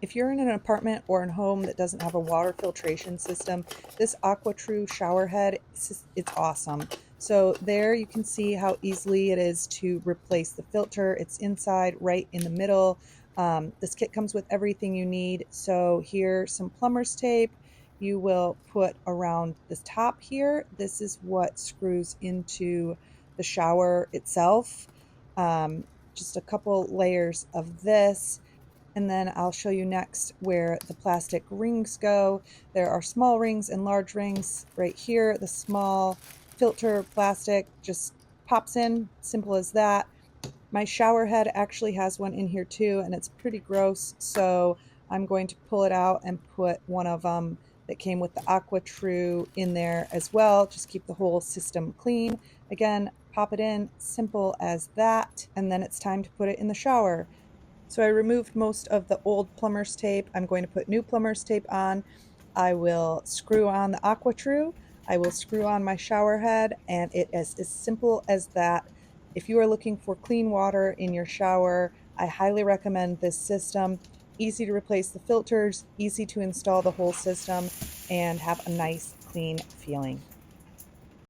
If you're in an apartment or a home that doesn't have a water filtration system, this AquaTrue shower head, it's awesome. So there you can see how easily it is to replace the filter. It's inside right in the middle. This kit comes with everything you need. So here's some plumber's tape. You will put around the top here. This is what screws into the shower itself. Just a couple layers of this. And then I'll show you next where the plastic rings go. There are small rings and large rings. Right here, the small filter plastic just pops in, simple as that. My shower head actually has one in here too, and it's pretty gross, so I'm going to pull it out and put one of them that came with the AquaTrue in there as well. Just keep the whole system clean. Again, pop it in, simple as that, and then it's time to put it in the shower. So I removed most of the old plumber's tape. I'm going to put new plumber's tape on. I will screw on the AquaTrue. I will screw on my shower head, and it is as simple as that. If you are looking for clean water in your shower, I highly recommend this system. Easy to replace the filters, easy to install the whole system, and have a nice, clean feeling.